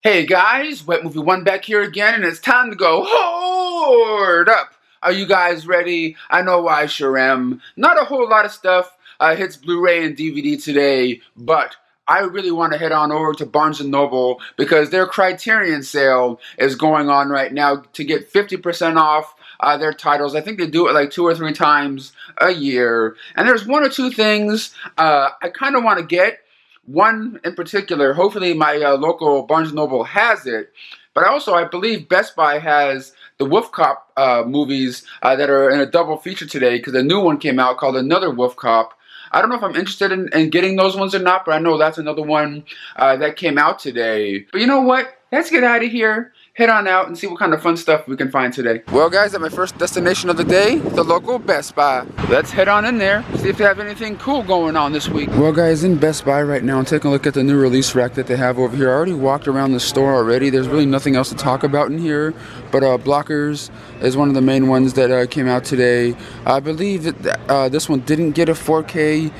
Hey guys, Wet Movie One back here again, and it's time to go hoard up. Are you guys ready? I know I sure am. Not a whole lot of stuff hits Blu-ray and DVD today, but I really want to head on over to Barnes & Noble because their Criterion sale is going on right now to get 50% off their titles. I think they do it like 2 or 3 times a year. And there's 1 or 2 things I kind of want to get. One in particular, hopefully my local Barnes & Noble has it, but also I believe Best Buy has the Wolf Cop movies that are in a double feature today because a new one came out called Another Wolf Cop. I don't know if I'm interested in getting those ones or not, but I know that's another one that came out today. But you know what? Let's get out of here, head on out, and see what kind of fun stuff we can find today. Well guys, at my first destination of the day, the local Best Buy. Let's head on in there, see if they have anything cool going on this week. Well guys, in Best Buy right now, I'm taking a look at the new release rack that they have over here. I already walked around the store already. There's really nothing else to talk about in here, but Blockers is one of the main ones that came out today. I believe that this one didn't get a 4K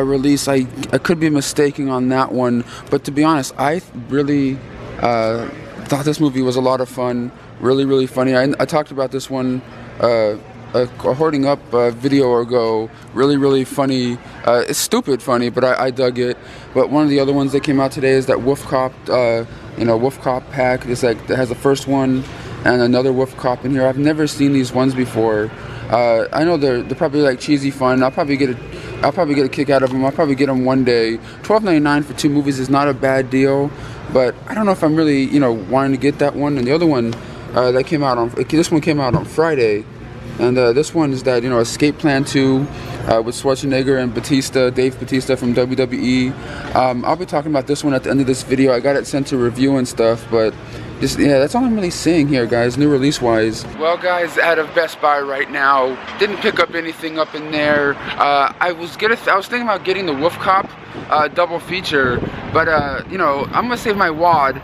release. I could be mistaken on that one, but to be honest, I really thought this movie was a lot of fun, really funny. I talked about this one a Hoarding Up video ago. Really funny. It's stupid funny, but I dug it. But one of the other ones that came out today is that Wolf Cop, Wolf Cop pack. It's like it has the first one and another Wolf Cop in here. I've never seen these ones before. I know they're probably like cheesy fun. I'll probably get a kick out of them. I'll probably get them one day. $12.99 for 2 movies is not a bad deal, but I don't know if I'm really wanting to get that one. And the other one that came out on this one came out on Friday, and this one is that Escape Plan 2 with Schwarzenegger and Dave Bautista from WWE. I'll be talking about this one at the end of this video. I got it sent to review and stuff, but that's all I'm really seeing here, guys, new release wise. Well guys, out of Best Buy right now, didn't pick up anything up in there. I was thinking about getting the Wolf Cop double feature, but I'm gonna save my wad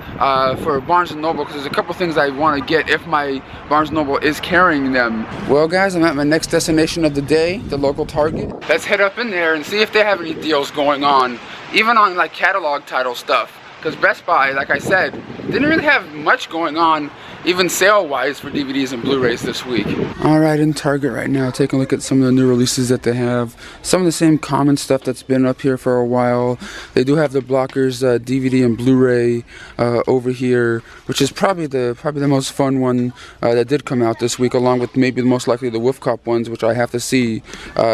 for Barnes & Noble because there's a couple things I want to get if my Barnes & Noble is carrying them. Well guys, I'm at my next destination of the day, the local Target. Let's head up in there and see if they have any deals going on, even on like catalog title stuff. Because Best Buy, like I said, didn't really have much going on, even sale-wise, for DVDs and Blu-rays this week. Alright, in Target right now, taking a look at some of the new releases that they have. Some of the same common stuff that's been up here for a while. They do have the Blockers DVD and Blu-ray over here, which is probably the most fun one that did come out this week, along with maybe most likely the Wolf Cop ones, which I have to see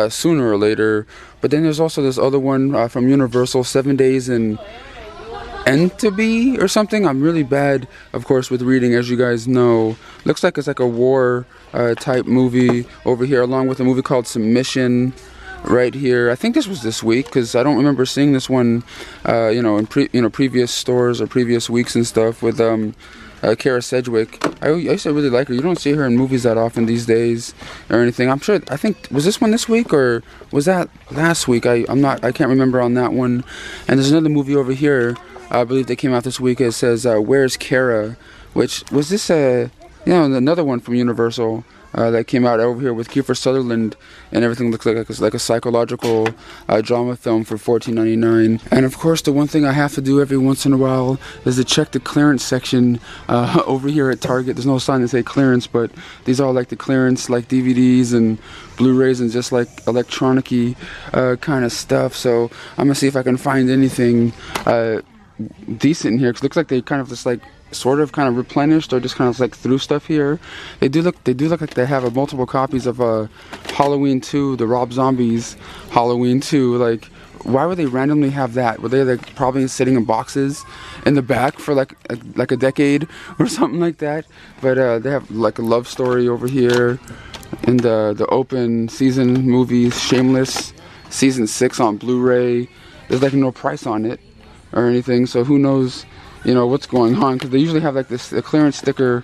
sooner or later. But then there's also this other one from Universal, 7 Days in to be or something. I'm really bad, of course, with reading, as you guys know. Looks like it's like a war type movie over here, along with a movie called Submission right here. I think this was this week because I don't remember seeing this one, in previous stores or previous weeks and stuff with Kara Sedgwick. I used to really like her. You don't see her in movies that often these days or anything. I think was this one this week or was that last week? I can't remember on that one. And there's another movie over here. I believe they came out this week. It says Where's Kara, which was this another one from Universal that came out over here with Kiefer Sutherland, and everything looks like a psychological drama film for $14.99. And of course, the one thing I have to do every once in a while is to check the clearance section over here at Target. There's no sign to say clearance, but these are like the clearance, like DVDs and Blu-rays and just like electronic-y kind of stuff. So I'm gonna see if I can find anything decent in here, because it looks like they kind of just like sort of kind of replenished or just kind of like threw stuff here. They do look like they have multiple copies of Halloween 2, the Rob Zombies Halloween 2. Like, why would they randomly have that? Were they like probably sitting in boxes in the back for like a decade or something like that? But they have like a love story over here in the open season movies, Shameless season 6 on Blu-ray. There's like no price on it or anything, so who knows what's going on, because they usually have like the clearance sticker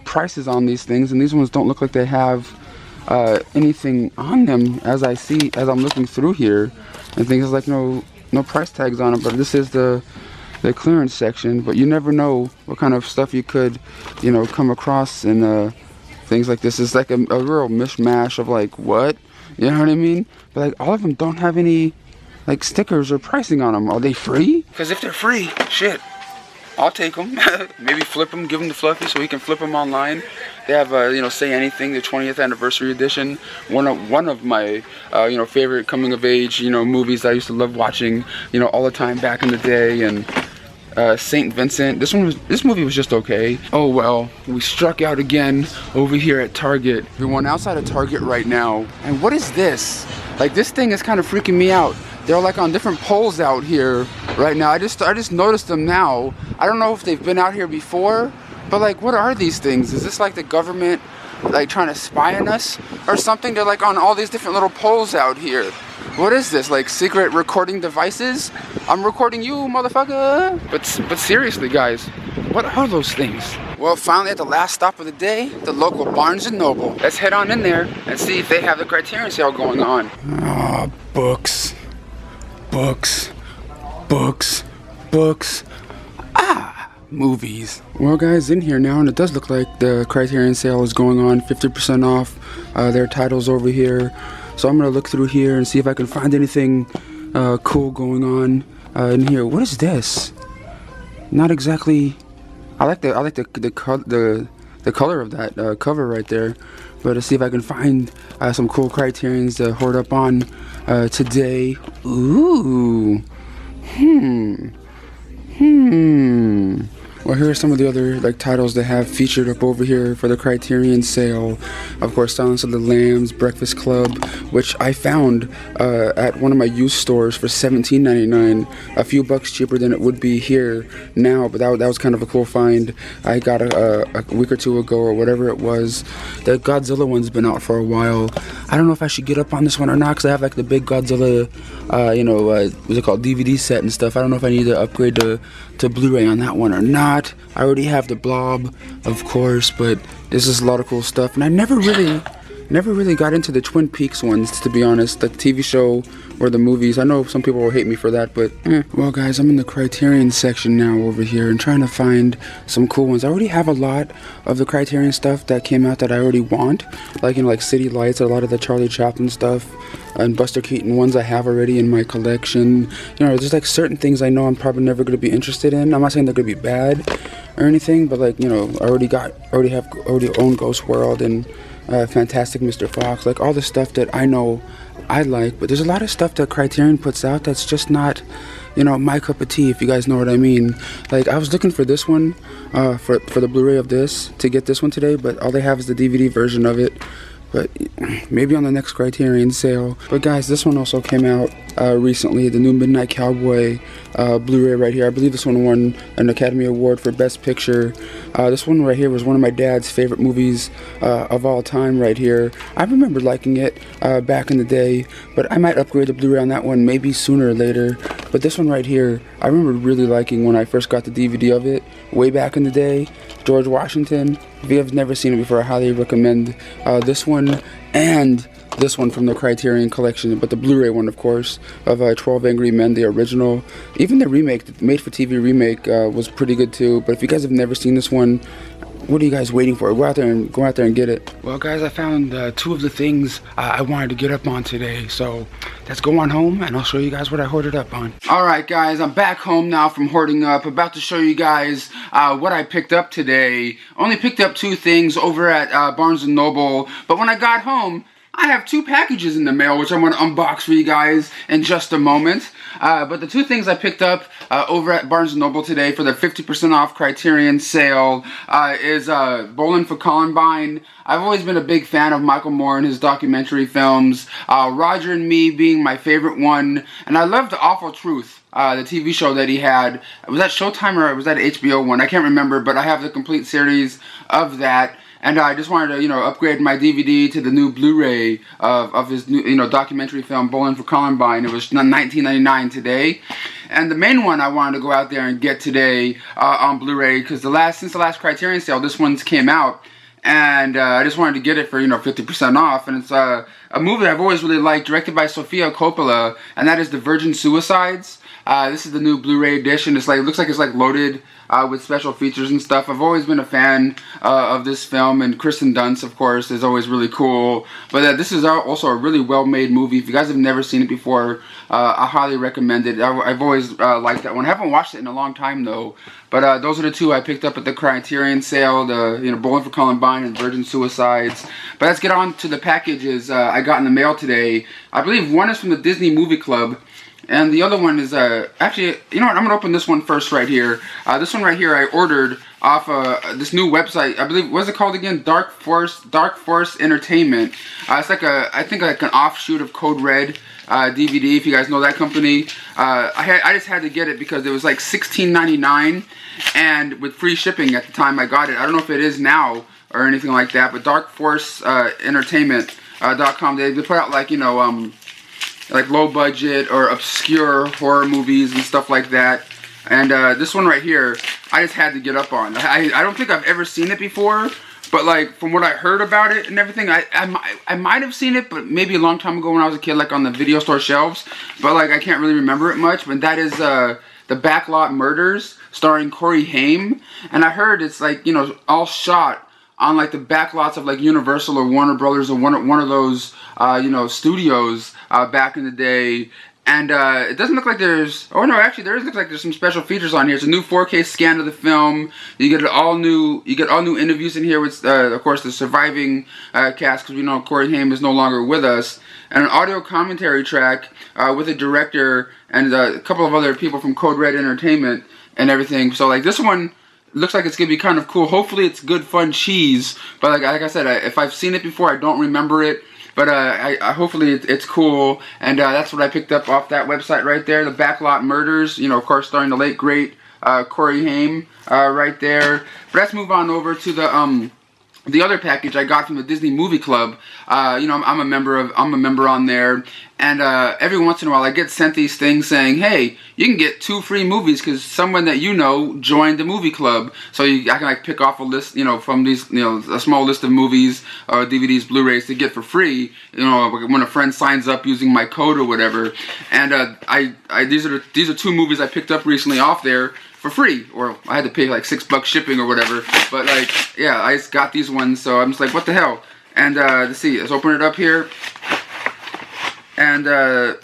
prices on these things, and these ones don't look like they have anything on them as I'm looking through here, and things like no price tags on them. But this is the clearance section, but you never know what kind of stuff you could come across in things like this. It's like a real mishmash of like, what, you know what I mean? But like all of them don't have any like stickers or pricing on them. Are they free? Because if they're free, shit, I'll take them. Maybe flip them, give them to Fluffy so he can flip them online. They have, you know, Say Anything, the 20th anniversary edition. One of my, you know, favorite coming of age, you know, movies I used to love watching, you know, all the time back in the day. And Saint Vincent. This movie was just okay. Oh well, we struck out again over here at Target. Everyone outside of Target right now. And what is this? Like, this thing is kind of freaking me out. They're like on different poles out here right now. I just noticed them now. I don't know if they've been out here before, but like, what are these things? Is this like the government like trying to spy on us or something? They're like on all these different little poles out here. What is this, like secret recording devices? I'm recording you, motherfucker. But seriously, guys, what are those things? Well, finally at the last stop of the day, the local Barnes & Noble. Let's head on in there and see if they have the Criterion sale going on. Oh, books. Books. Books. Books. Ah, movies. Well, guys, in here now, and it does look like the Criterion sale is going on, 50% off their titles over here. So I'm gonna look through here and see if I can find anything cool going on in here. What is this? Not exactly. I like the color of that cover right there. But let's see if I can find some cool Criterions to hoard up on today. Ooh. Well, here are some of the other like titles they have featured up over here for the Criterion sale. Of course, Silence of the Lambs, Breakfast Club, which I found at one of my used stores for $17.99, a few bucks cheaper than it would be here now. But that was kind of a cool find. I got a week or two ago or whatever it was. The Godzilla one's been out for a while. I don't know if I should get up on this one or not because I have like the big Godzilla, you know, what's it called, DVD set and stuff. I don't know if I need to upgrade to Blu-ray on that one or not. I already have the Blob, of course, but this is a lot of cool stuff. And I never really got into the Twin Peaks ones, to be honest, the TV show or the movies. I know some people will hate me for that, but Well, guys, I'm in the Criterion section now over here and trying to find some cool ones. I already have a lot of the Criterion stuff that came out that I already want, like, you know, like City Lights, a lot of the Charlie Chaplin stuff, and Buster Keaton ones I have already in my collection. You know, there's like certain things I know I'm probably never going to be interested in. I'm not saying they're going to be bad or anything, but like, you know, I already own Ghost World and Fantastic Mr. Fox, like all the stuff that I know I like. But there's a lot of stuff that Criterion puts out that's just not, you know, my cup of tea, if you guys know what I mean. Like, I was looking for this one, for the Blu-ray of this, to get this one today, but all they have is the DVD version of it. But maybe on the next Criterion sale. But guys, this one also came out recently, the new Midnight Cowboy Blu-ray right here. I believe this one won an Academy Award for Best Picture. This one right here was one of my dad's favorite movies of all time right here. I remember liking it back in the day, but I might upgrade the Blu-ray on that one maybe sooner or later. But this one right here, I remember really liking when I first got the DVD of it way back in the day. George Washington. If you have never seen it before, I highly recommend this one and this one from the Criterion collection, but the Blu-ray one, of course, of 12 Angry Men, the original. Even the remake, the made-for-TV remake, was pretty good too. But if you guys have never seen this one, what are you guys waiting for? Go out there and get it. Well, guys, I found two of the things I wanted to get up on today. So let's go on home and I'll show you guys what I hoarded up on. All right, guys, I'm back home now from hoarding up. About to show you guys what I picked up today. Only picked up two things over at Barnes & Noble. But when I got home, I have two packages in the mail, which I'm going to unbox for you guys in just a moment. But the two things I picked up over at Barnes & Noble today for their 50% off Criterion sale is Bowling for Columbine. I've always been a big fan of Michael Moore and his documentary films. Roger and Me being my favorite one. And I loved The Awful Truth, the TV show that he had. Was that Showtime or was that an HBO one? I can't remember, but I have the complete series of that. And I just wanted to, you know, upgrade my DVD to the new Blu-ray of his new, you know, documentary film, Bowling for Columbine. It was $19.99 today. And the main one I wanted to go out there and get today on Blu-ray, because since the last Criterion sale, this one's came out. And I just wanted to get it for, you know, 50% off. And it's a movie I've always really liked, directed by Sofia Coppola, and that is The Virgin Suicides. This is the new Blu-ray edition. It looks like it's like loaded with special features and stuff. I've always been a fan of this film, and Kristen Dunst, of course, is always really cool. But this is also a really well-made movie. If you guys have never seen it before, I highly recommend it. I've always liked that one. I haven't watched it in a long time though. But those are the two I picked up at the Criterion sale, the Bowling for Columbine and Virgin Suicides. But let's get on to the packages I got in the mail today. I believe one is from the Disney Movie Club, and the other one is actually, you know what? I'm gonna open this one first right here. This one right here I ordered off this new website. I believe, what's it called again? Dark Force Entertainment. It's like I think like an offshoot of Code Red DVD. If you guys know that company, I just had to get it because it was like $16.99 and with free shipping at the time I got it. I don't know if it is now or anything like that, but darkforceentertainment.com, they put out like, like low budget or obscure horror movies and stuff like that. And this one right here, I just had to get up on. I don't think I've ever seen it before, but like from what I heard about it and everything, I might have seen it, but maybe a long time ago when I was a kid, like on the video store shelves. But like I can't really remember it much. But that is The Backlot Murders, starring Corey Haim. And I heard it's like, all shot on like the backlots of like Universal or Warner Brothers or one of those studios back in the day. And it doesn't look like there's, oh no, actually there looks like there's some special features on here. It's a new 4K scan of the film. You get all new interviews in here with of course the surviving cast, because we know Corey Haim is no longer with us, and an audio commentary track with a director and a couple of other people from Code Red Entertainment and everything. So like this one looks like it's gonna be kind of cool. Hopefully it's good fun cheese, but like I said, if I've seen it before, I don't remember it. But hopefully it's cool, and that's what I picked up off that website right there. The Backlot Murders, of course, starring the late great Corey Haim right there. But let's move on over to the other package I got from the Disney Movie Club. I'm a member on there, and every once in a while I get sent these things saying, hey, you can get 2 free movies because someone that joined the movie club. So I can like pick off a list, from these, a small list of movies or DVDs, Blu-rays to get for free, when a friend signs up using my code or whatever. And these are 2 movies I picked up recently off there for free, or I had to pay like $6 shipping or whatever. But like, yeah, I just got these ones, so I'm just like, what the hell? And let's see, let's open it up here. And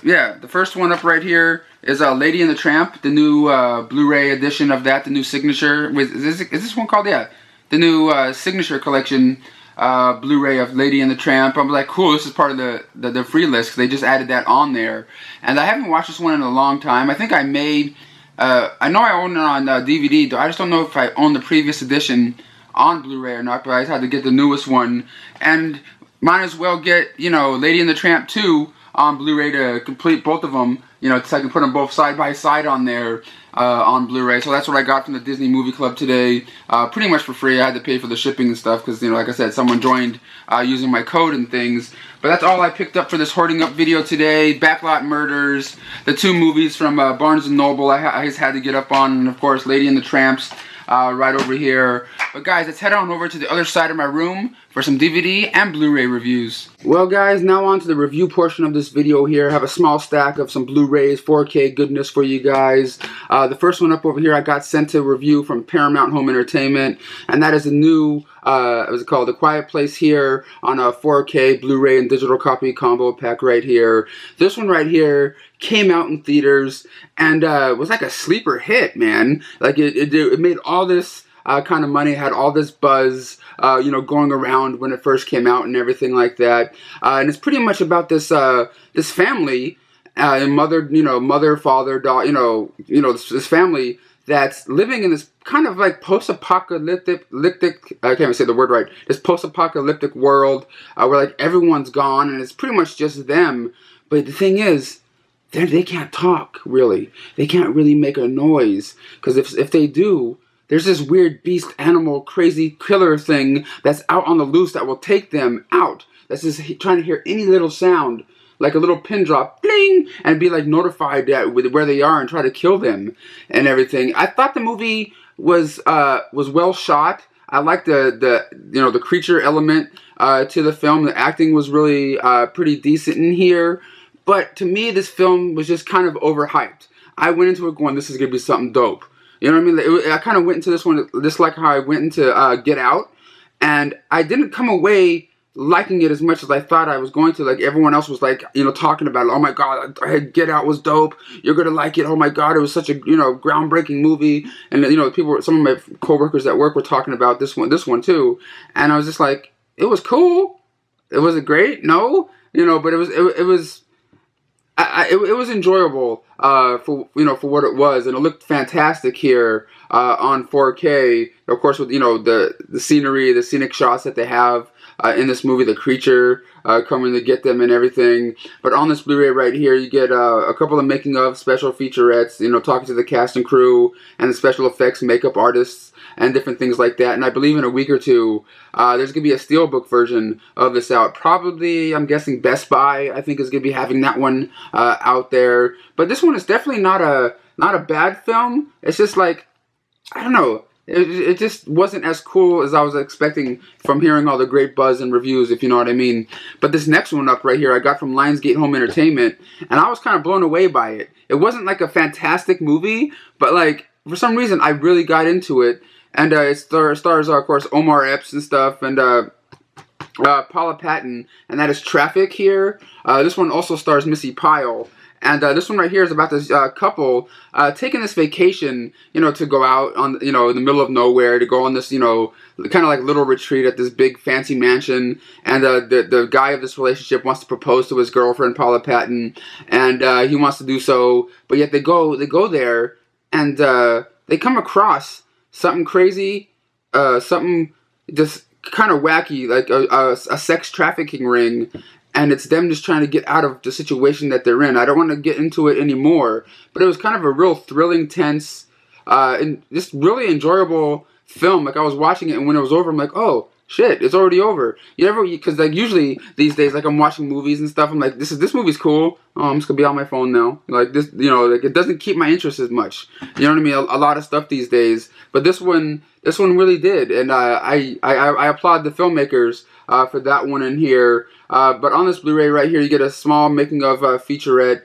yeah, the first one up right here is Lady and the Tramp, the new Blu-ray edition of that, the new signature. Is this one called? Yeah, the new signature collection Blu-ray of Lady and the Tramp. I'm like, cool, this is part of the free list, because they just added that on there. And I haven't watched this one in a long time. I think I made, I know I own it on DVD, though I just don't know if I own the previous edition on Blu-ray or not, but I just had to get the newest one. And might as well get, Lady and the Tramp 2 on Blu-ray to complete both of them, so I can put them both side by side on there on Blu-ray. So that's what I got from the Disney Movie Club today, pretty much for free. I had to pay for the shipping and stuff because, like I said, someone joined using my code and things. But that's all I picked up for this Hoarding Up video today. Backlot Murders, the 2 movies from Barnes & Noble I just had to get up on, and of course Lady and the Tramps right over here. But guys, let's head on over to the other side of my room for some DVD and Blu-ray reviews. Well guys, now on to the review portion of this video here. I have a small stack of some Blu-rays, 4K goodness for you guys. The first one up over here I got sent to review from Paramount Home Entertainment, and that is a new, what's it called, The Quiet Place here on a 4K Blu-ray and digital copy combo pack right here. This one right here came out in theaters and was like a sleeper hit, man. Like it made all this kind of money, had all this buzz, going around when it first came out and everything like that. And it's pretty much about this this family, mother, father, daughter, this family that's living in this kind of like post-apocalyptic, I can't even say the word right, this post-apocalyptic world where like everyone's gone and it's pretty much just them. But the thing is, they can't talk, really. They can't really make a noise, because if they do, there's this weird beast, animal, crazy killer thing that's out on the loose that will take them out. That's just trying to hear any little sound, like a little pin drop, bling, and be like notified with where they are and try to kill them and everything. I thought the movie was well shot. I liked the creature element to the film. The acting was really pretty decent in here. But to me, this film was just kind of overhyped. I went into it going, this is gonna be something dope. You know what I mean? I kind of went into this one just like how I went into Get Out, and I didn't come away liking it as much as I thought I was going to. Like, everyone else was like, you know, talking about it. Oh my God, Get Out was dope. You're gonna like it. Oh my God, it was such a, you know, groundbreaking movie. And you know, some of my coworkers at work were talking about this one too. And I was just like, it was cool. It wasn't great, no, you know, but it was enjoyable for, you know, for what it was, and it looked fantastic here on 4K. Of course, with, you know, the scenery, the scenic shots that they have in this movie, the creature coming to get them and everything. But on this Blu-ray right here, you get a couple of making of special featurettes, you know, talking to the cast and crew and the special effects makeup artists and different things like that. And I believe in a week or two, there's going to be a steelbook version of this out. Probably, I'm guessing Best Buy, I think, is going to be having that one out there. But this one is definitely not a bad film. It's just like, I don't know. It just wasn't as cool as I was expecting from hearing all the great buzz and reviews, if you know what I mean. But this next one up right here, I got from Lionsgate Home Entertainment, and I was kind of blown away by it. It wasn't like a fantastic movie, but like, for some reason, I really got into it. And it stars, of course, Omar Epps and stuff, and Paula Patton, and that is Traffik here. This one also stars Missy Pyle. And this one right here is about this couple taking this vacation, you know, to go out on, you know, in the middle of nowhere, to go on this, you know, kind of like little retreat at this big fancy mansion. And the guy of this relationship wants to propose to his girlfriend, Paula Patton, and he wants to do so. But yet they go there, and they come across something crazy, something just kind of wacky, like a sex trafficking ring. And it's them just trying to get out of the situation that they're in. I don't want to get into it anymore, but it was kind of a real thrilling, tense, and just really enjoyable film. Like, I was watching it, and when it was over, I'm like, oh shit, it's already over. Because like usually these days, like, I'm watching movies and stuff, I'm like, this movie's cool. Oh, I'm just gonna be on my phone now. Like, this, you know, like, it doesn't keep my interest as much. You know what I mean? A lot of stuff these days, but this one really did, and I applaud the filmmakers for that one in here. But on this Blu-ray right here, you get a small making of featurette,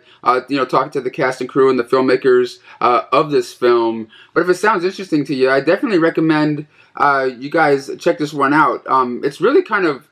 you know, talking to the cast and crew and the filmmakers of this film. But if it sounds interesting to you, I definitely recommend you guys check this one out. It's really kind of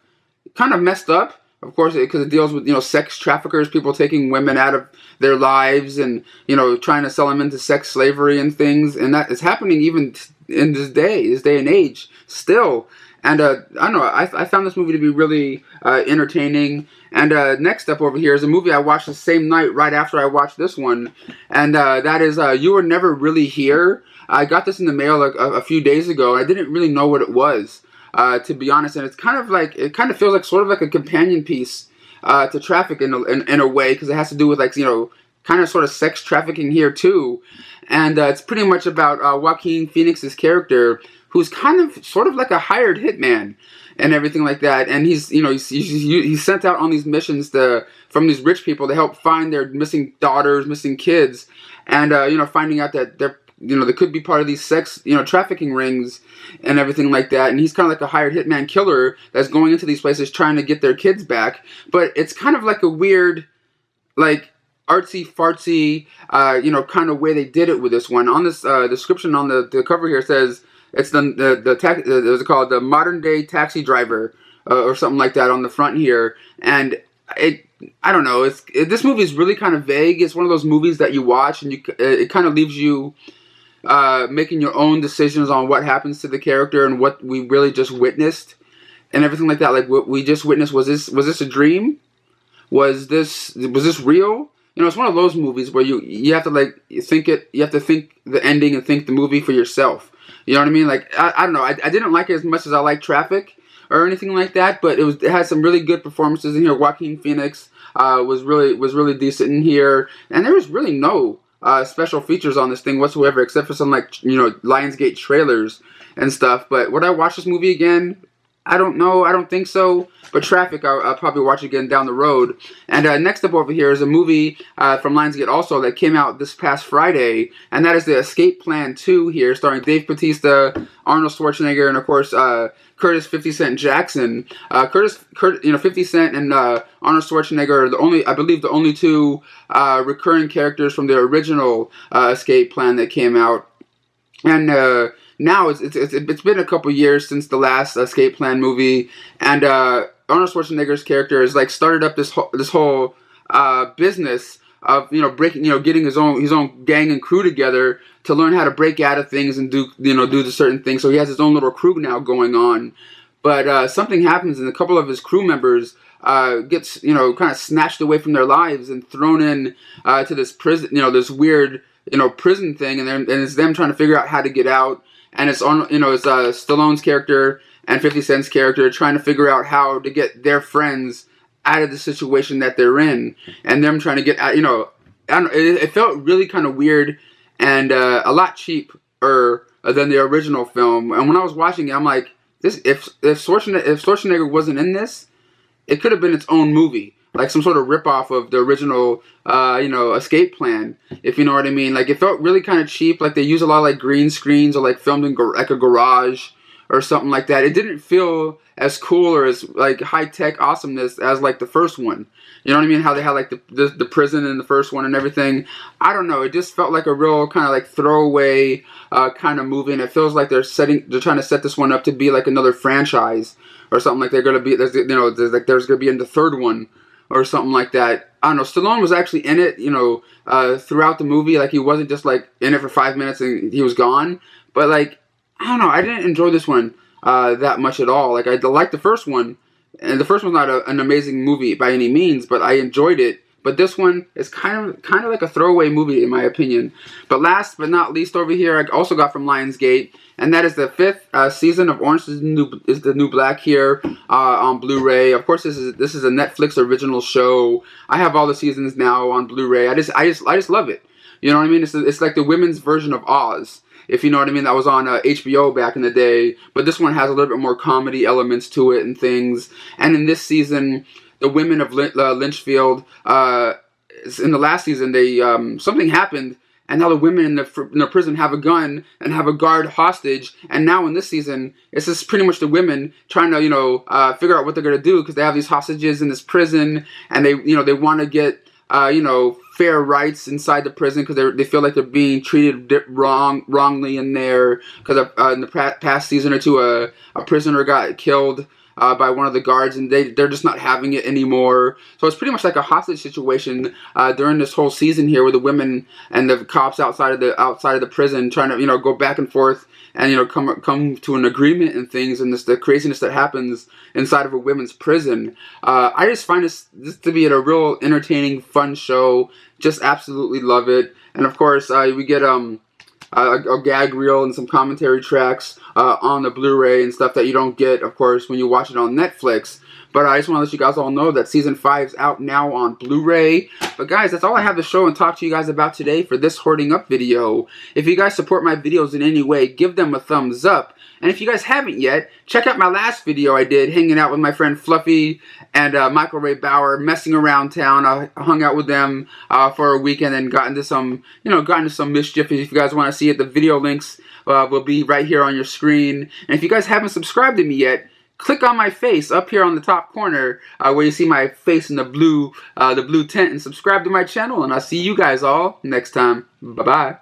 messed up, of course, because it deals with, you know, sex traffickers, people taking women out of their lives and, you know, trying to sell them into sex slavery and things. And that is happening even in this day and age still. And I don't know, I found this movie to be really entertaining. And next up over here is a movie I watched the same night right after I watched this one. And that is You Were Never Really Here. I got this in the mail a few days ago. I didn't really know what it was, to be honest. And it's kind of like, it kind of feels like sort of like a companion piece to Traffik in a way, because it has to do with, like, you know, kind of sort of sex trafficking here too. And it's pretty much about Joaquin Phoenix's character, who's kind of sort of like a hired hitman and everything like that. And he's, you know, he's sent out on these missions from these rich people to help find their missing daughters, missing kids, and you know, finding out that they're, you know, they could be part of these sex, you know, trafficking rings and everything like that. And he's kind of like a hired hitman killer that's going into these places trying to get their kids back. But it's kind of like a weird, like, artsy fartsy, you know, kind of way they did it with this one. On this description on the cover here says, it's what's it called, the modern day taxi driver, or something like that on the front here. And I don't know, this movie is really kind of vague. It's one of those movies that you watch and it kind of leaves you making your own decisions on what happens to the character and what we really just witnessed and everything like that. Like, what we just witnessed, was this a dream? Was this real? You know, it's one of those movies where you have to, like, think it. You have to think the ending and think the movie for yourself. You know what I mean? Like, I don't know. I didn't like it as much as I like Traffik or anything like that, but it had some really good performances in here. Joaquin Phoenix was really decent in here, and there was really no special features on this thing whatsoever, except for some, like, you know, Lionsgate trailers and stuff. But would I watch this movie again? I don't know. I don't think so. But Traffik, I'll probably watch again down the road. And next up over here is a movie from Lionsgate also that came out this past Friday, and that is The Escape Plan 2 here, starring Dave Bautista, Arnold Schwarzenegger, and of course Curtis 50 Cent Jackson. 50 Cent and Arnold Schwarzenegger are the only, I believe, the only two recurring characters from the original Escape Plan that came out. And now it's been a couple years since the last Escape Plan movie, and Arnold Schwarzenegger's character has like started up this whole business of getting his own gang and crew together to learn how to break out of things and do the certain things. So he has his own little crew now going on, but something happens and a couple of his crew members gets kind of snatched away from their lives and thrown in to this prison, this weird prison thing, and it's them trying to figure out how to get out. And it's on, it's Stallone's character and 50 Cent's character trying to figure out how to get their friends out of the situation that they're in, and them trying to get out. I don't know, it felt really kind of weird and a lot cheaper than the original film. And when I was watching it, I'm like, if Schwarzenegger wasn't in this, it could have been its own movie, like some sort of ripoff of the original, Escape Plan, if you know what I mean. Like, it felt really kind of cheap. Like, they use a lot of, like, green screens or, like, filmed in, like, a garage or something like that. It didn't feel as cool or as, like, high-tech awesomeness as, like, the first one. You know what I mean? How they had, like, the prison in the first one and everything. I don't know. It just felt like a real kind of, like, throwaway kind of movie. And it feels like they're trying to set this one up to be, like, another franchise or something. Like, they're going to be, there's going to be in the third one or something like that. I don't know. Stallone was actually in it, throughout the movie. Like, he wasn't just, like, in it for 5 minutes and he was gone. But, like, I don't know. I didn't enjoy this one that much at all. Like, I liked the first one. And the first one's not an amazing movie by any means, but I enjoyed it. But this one is kind of like a throwaway movie, in my opinion. But last but not least over here, I also got from Lionsgate, and that is the 5th season of Orange is the New Black here on Blu-ray. Of course, this is a Netflix original show. I have all the seasons now on Blu-ray. I just love it. You know what I mean? It's like the women's version of Oz, if you know what I mean. That was on HBO back in the day. But this one has a little bit more comedy elements to it and things. And in this season, the women of Lynchfield, in the last season, they something happened, and now the women in the prison have a gun and have a guard hostage. And now in this season, it's just pretty much the women trying to figure out what they're gonna do, because they have these hostages in this prison, and they want to get fair rights inside the prison, because they feel like they're being treated wrongly in there, because in the past season or two a prisoner got killed by one of the guards, and they're just not having it anymore. So it's pretty much like a hostage situation during this whole season here, with the women and the cops outside of the prison trying to go back and forth and come to an agreement and things, and the craziness that happens inside of a women's prison. I just find this to be a real entertaining, fun show. Just absolutely love it. And of course, we get a gag reel and some commentary tracks on the Blu-ray and stuff that you don't get, of course, when you watch it on Netflix. But I just want to let you guys all know that Season 5 is out now on Blu-ray. But guys, that's all I have to show and talk to you guys about today for this Hoarding Up video. If you guys support my videos in any way, give them a thumbs up. And if you guys haven't yet, check out my last video I did, hanging out with my friend Fluffy and Michael Ray Bauer, messing around town. I hung out with them for a weekend and got into some mischief. If you guys want to see it, the video links will be right here on your screen. And if you guys haven't subscribed to me yet, click on my face up here on the top corner where you see my face in the blue tent, and subscribe to my channel. And I'll see you guys all next time. Bye-bye.